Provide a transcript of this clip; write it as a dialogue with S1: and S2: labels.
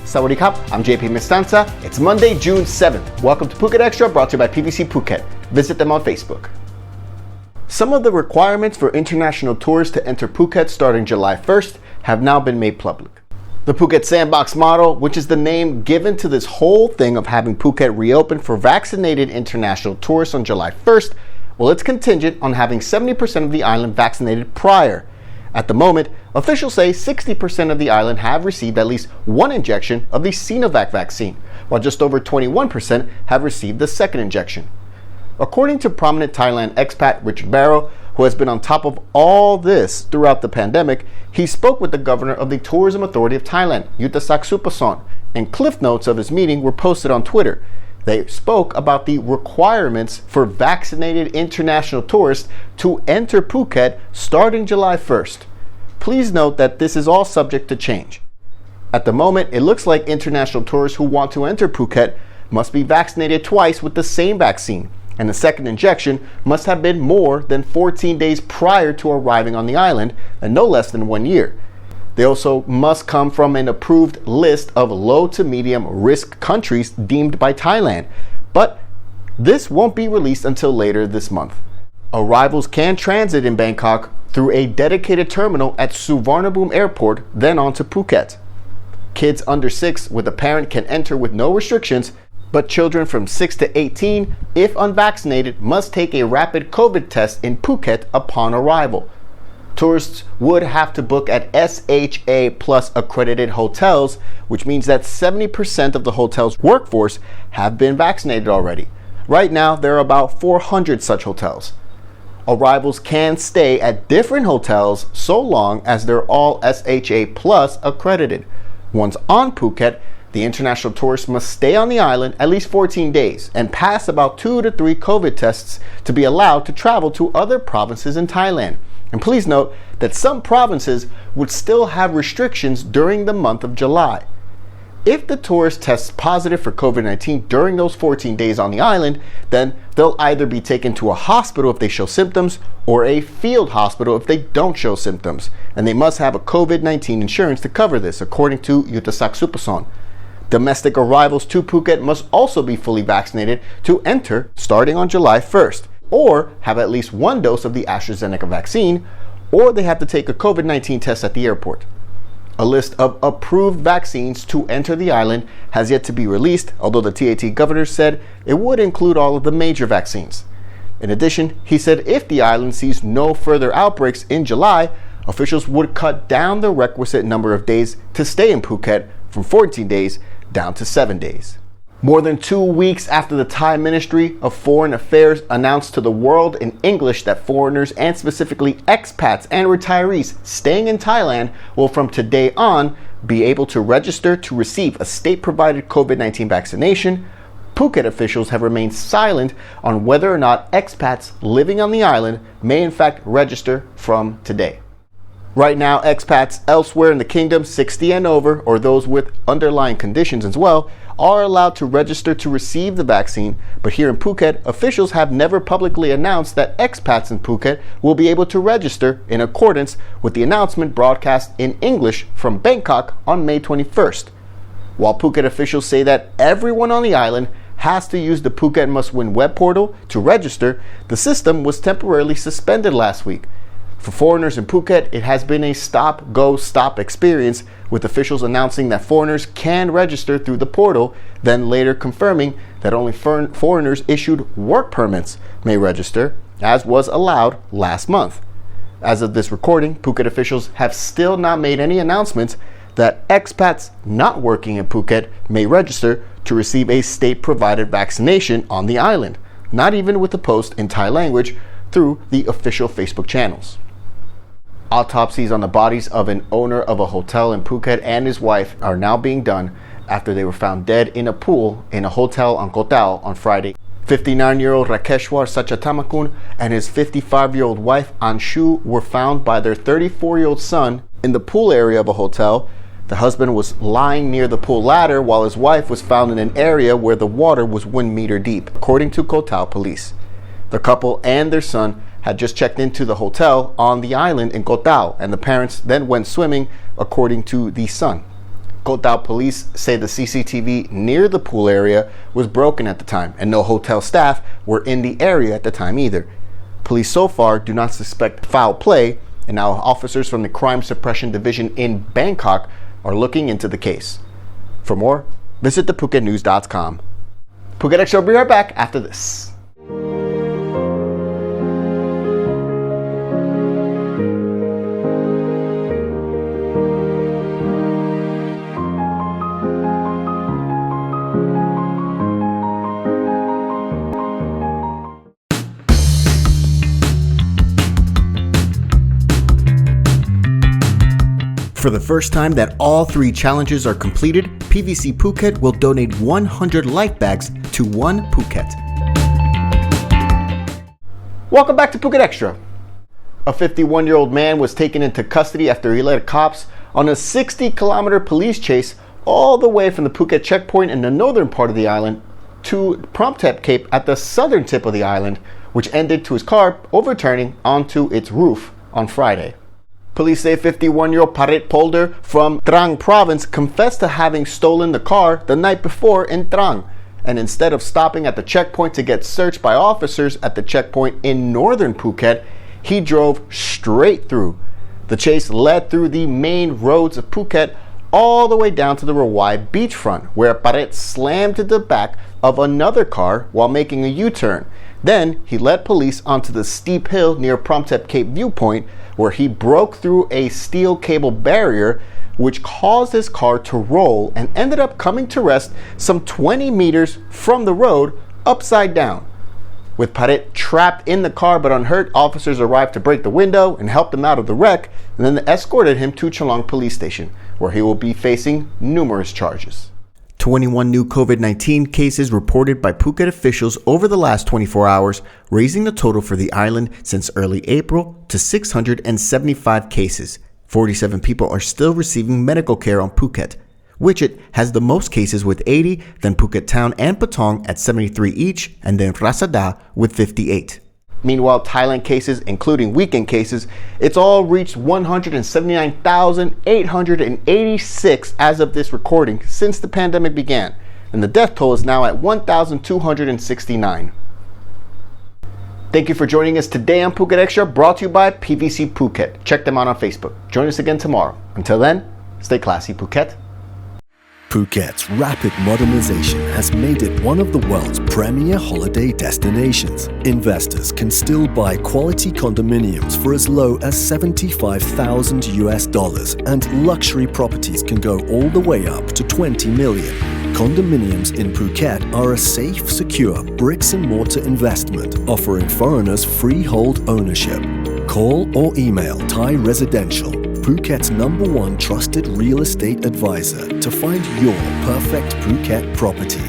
S1: Sawadee Krap, I'm JP Mestanza. It's Monday, June 7th. Welcome to Phuket XTRA, brought to you by PVC Phuket. Visit them on Facebook. Some of the requirements for international tourists to enter Phuket starting July 1st have now been made public. The Phuket Sandbox model, which is the name given to this whole thing of having Phuket reopen for vaccinated international tourists on July 1st, well, it's contingent on having 70% of the island vaccinated prior. At the moment, officials say 60% of the island have received at least one injection of the Sinovac vaccine, while just over 21% have received the second injection. According to prominent Thailand expat Richard Barrow, who has been on top of all this throughout the pandemic, he spoke with the governor of the Tourism Authority of Thailand, Int'l, and cliff notes of his meeting were posted on Twitter. They spoke about the requirements for vaccinated international tourists to enter Phuket starting July 1st. Please note that this is all subject to change. At the moment, it looks like international tourists who want to enter Phuket must be vaccinated twice with the same vaccine, and the second injection must have been more than 14 days prior to arriving on the island, and no less than 1 year. They also must come from an approved list of low to medium risk countries deemed by Thailand, but this won't be released until later this month. Arrivals can transit in Bangkok through a dedicated terminal at Suvarnabhumi Airport, then on to Phuket. Kids under 6 with a parent can enter with no restrictions, but children from 6 to 18, if unvaccinated, must take a rapid COVID test in Phuket upon arrival. Tourists would have to book at SHA Plus accredited hotels, which means that 70% of the hotel's workforce have been vaccinated already. Right now, there are about 400 such hotels. Arrivals can stay at different hotels so long as they're all SHA Plus accredited. Once on Phuket, the international tourist must stay on the island at least 14 days and pass about 2 to 3 COVID tests to be allowed to travel to other provinces in Thailand. And please note that some provinces would still have restrictions during the month of July. If the tourist tests positive for COVID-19 during those 14 days on the island, then they'll either be taken to a hospital if they show symptoms or a field hospital if they don't show symptoms. And they must have a COVID-19 insurance to cover this, according to Yutasaksupason. Domestic arrivals to Phuket must also be fully vaccinated to enter starting on July 1st, or have at least one dose of the AstraZeneca vaccine, or they have to take a COVID-19 test at the airport. A list of approved vaccines to enter the island has yet to be released, although the TAT governor said it would include all of the major vaccines. In addition, he said if the island sees no further outbreaks in July, officials would cut down the requisite number of days to stay in Phuket from 14 days down to 7 days. More than 2 weeks after the Thai Ministry of Foreign Affairs announced to the world in English that foreigners and specifically expats and retirees staying in Thailand will from today on be able to register to receive a state-provided COVID-19 vaccination, Phuket officials have remained silent on whether or not expats living on the island may in fact register from today. Right now, expats elsewhere in the kingdom, 60 and over, or those with underlying conditions as well, are allowed to register to receive the vaccine, but here in Phuket, officials have never publicly announced that expats in Phuket will be able to register in accordance with the announcement broadcast in English from Bangkok on May 21st. While Phuket officials say that everyone on the island has to use the Phuket Must Win web portal to register, the system was temporarily suspended last week. For foreigners in Phuket, it has been a stop-go-stop experience, with officials announcing that foreigners can register through the portal, then later confirming that only foreigners issued work permits may register, as was allowed last month. As of this recording, Phuket officials have still not made any announcements that expats not working in Phuket may register to receive a state-provided vaccination on the island, not even with a post in Thai language through the official Facebook channels. Autopsies on the bodies of an owner of a hotel in Phuket and his wife are now being done after they were found dead in a pool in a hotel on Koh Tao on Friday. 59-year-old Rakeshwar Sachatamakun and his 55-year-old wife Anshu were found by their 34-year-old son in the pool area of a hotel. The husband was lying near the pool ladder while his wife was found in an area where the water was 1 meter deep, according to Koh Tao police. The couple and their son had just checked into the hotel on the island in Koh Tao, and the parents then went swimming, according to the son. Koh Tao police say the CCTV near the pool area was broken at the time, and no hotel staff were in the area at the time either. Police so far do not suspect foul play, and now officers from the Crime Suppression Division in Bangkok are looking into the case. For more, visit thephuket.news.com. Phuket Extra will be right back after this. For the first time that all 3 challenges are completed, PVC Phuket will donate 100 life bags to One Phuket. Welcome back to Phuket Extra. A 51-year-old man was taken into custody after he led cops on a 60-kilometer police chase all the way from the Phuket checkpoint in the northern part of the island to Phuket Cape at the southern tip of the island, which ended to his car overturning onto its roof on Friday. Police say 51-year-old Parit Polder from Trang province confessed to having stolen the car the night before in Trang, and instead of stopping at the checkpoint to get searched by officers at the checkpoint in northern Phuket, he drove straight through. The chase led through the main roads of Phuket all the way down to the Rawai beachfront, where Parit slammed to the back of another car while making a U-turn. Then he led police onto the steep hill near Phuket Cape viewpoint, where he broke through a steel cable barrier, which caused his car to roll and ended up coming to rest some 20 meters from the road upside down. With Parit trapped in the car but unhurt, officers arrived to break the window and helped him out of the wreck, and then they escorted him to Chalong police station, where he will be facing numerous charges. 21 new COVID-19 cases reported by Phuket officials over the last 24 hours, raising the total for the island since early April to 675 cases. 47 people are still receiving medical care on Phuket. Wichit has the most cases with 80, then Phuket Town and Patong at 73 each, and then Rasada with 58. Meanwhile, Thailand cases, including weekend cases, it's all reached 179,886 as of this recording since the pandemic began, and the death toll is now at 1,269. Thank you for joining us today on Phuket Extra, brought to you by PVC Phuket. Check them out on Facebook. Join us again tomorrow. Until then, stay classy, Phuket.
S2: Phuket's rapid modernization has made it one of the world's premier holiday destinations. Investors can still buy quality condominiums for as low as $75,000, and luxury properties can go all the way up to $20 million. Condominiums in Phuket are a safe, secure bricks-and-mortar investment, offering foreigners freehold ownership. Call or email Thai Residential, Phuket's #1 trusted real estate advisor, to find your perfect Phuket property.